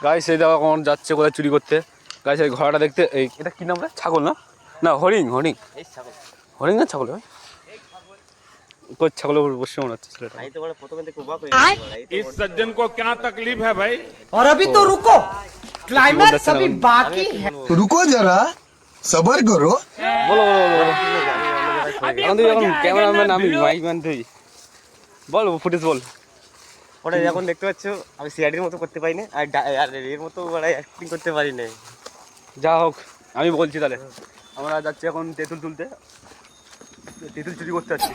Guys এই দেখো কোন যাচ্ছে কোথায় চুরি করতে। গাইস এই ঘোড়াটা দেখতে, এই এটা কি নাম রে? ছাগল না? না হরিণ, হরিণ। এই ছাগল। হরিণ না ছাগল ভাই? কোন ছাগলের উপর বসে মনে হচ্ছে ছেলেটা। এই তো বড় প্রথমে দেখো বাপ হয়ে গেল। इस सज्जन को क्या तकलीफ है भाई? और अभी तो रुको, क्लाइमैक्स अभी बाकी है। रुको जरा सबर करो। বলো বলো বলো এখন তুই এখন ক্যামেরাম্যান, আমি মাইকম্যান, তুই বল ফুটেজ বল। ওটা যখন দেখতে পাচ্ছ আমি সিআইডির মতো করতে পারি না, আর এর মতো বড় অ্যাক্টিং করতে পারি না। যা হোক আমি বলছি তাহলে আমরা যাচ্ছি এখন তেঁতুল তুলতে, তেঁতুল চুরি করতে যাচ্ছি।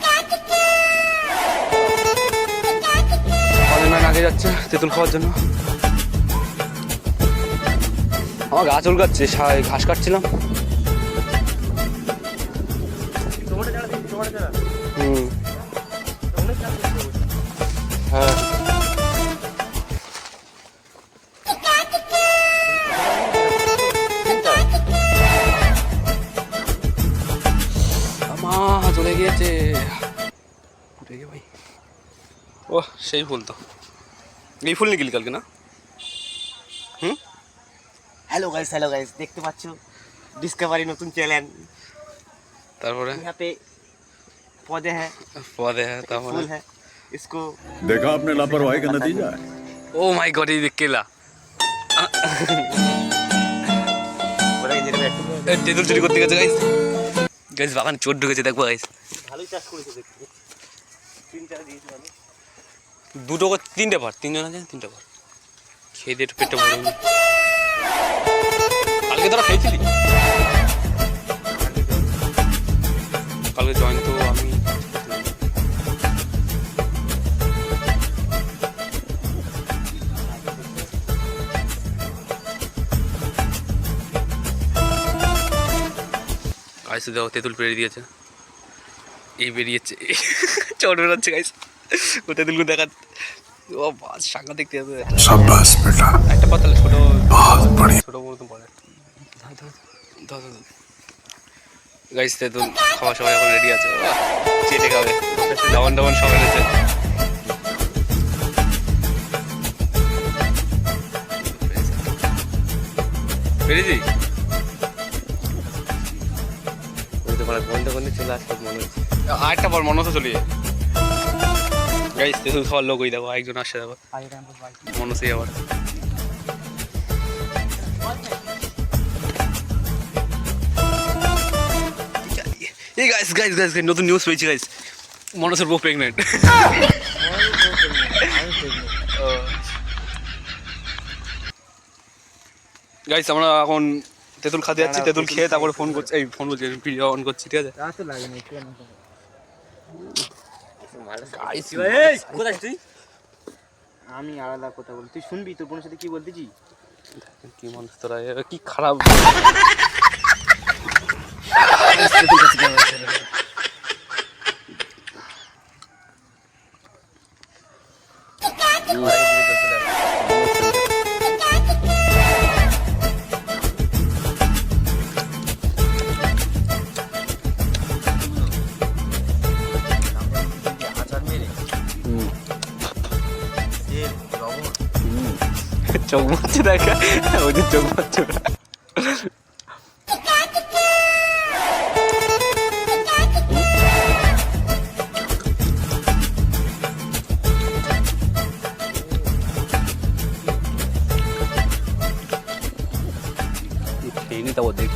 ম্যান আগে যাচ্ছে তেঁতুল খাওয়ার জন্য। আমার গাছ উলগাচ্ছে, ঘাস কাটছিলাম। হুম হ্যাঁ চলে গিয়েছে ভাই। ও সেই ফুল তো, এই ফুল নিয়ে কালকে না? हेलो गाइस देखते पाচ্ছ डिस्कवरी नতুন চ্যানেল। তারপরে यहाँ पे पौधे हैं তারপরে फूल है, इसको देखा आपने लापरवाही का नतीजा है। ও মাই গড এই দেখ কেলা ওরা এই যে একটু তেঁতুল চুরি করতে গেছে গাইস। গাইস বাগান চোর ঢুকেছে, দেখবো গাইস। ভালোই চাষ করেছে দেখতে। 3-4 দিয়েছে মানে দুটো করে তিনটে পার, তিনজন আছে তিনটে পার খেয়ে দিয়ে একটু পেটটা ভরে নি। কালকে তোরা খেয়েছিলি? কালকে জয়েন তো আমি গাইস দেখো তেঁতুল পেরে দিয়েছে, এই বেরিয়েছে চট বেরোচ্ছে গাইস। ও তেঁতুলগুলো দেখা ও বাস সাংঘা দেখতে হবে। शाबाश बेटा, একটা পাতালে ছোট बहुत बढ़िया। ছোট মতো পড়ে। গাইস তেঁতুল খাওয়া সবাই এখন রেডি আছে, চেটে খাবে, দাওয়ান দাওয়ান সব এনেছে। পেরেছি ওই তো বন্ধ বন্ধ চলে আসছে মনে হচ্ছে। আরেকটা বল মনে তো চলিয়ে। গাইস তেঁতুল খাওয়ার লোক ওই দেখো একজন আসছে, দেখো মনে সেই আবার এই গাইস গাইস গাইস নতুন নিউজ পেয়েছি গাইস, মনসের বউ প্রেগনেন্ট। গাইস আমরা এখন তেঁতুল খাতে যাচ্ছি, তেঁতুল খেয়ে তারপরে ফোন করছি, এই ফোন বলছি ভিডিও অন করছি, ঠিক আছে? গাইস এই কোথায় তুই? আমি আলাদা কথা বলি, তুই শুনবি তোর বোনের সাথে কি বলতেছি? কি মানুষ তোরা, কি খারাপ। চোখ মারছে দেখা, ওদের চোখ মারছে না। খেয়ে নি তাও দেখ।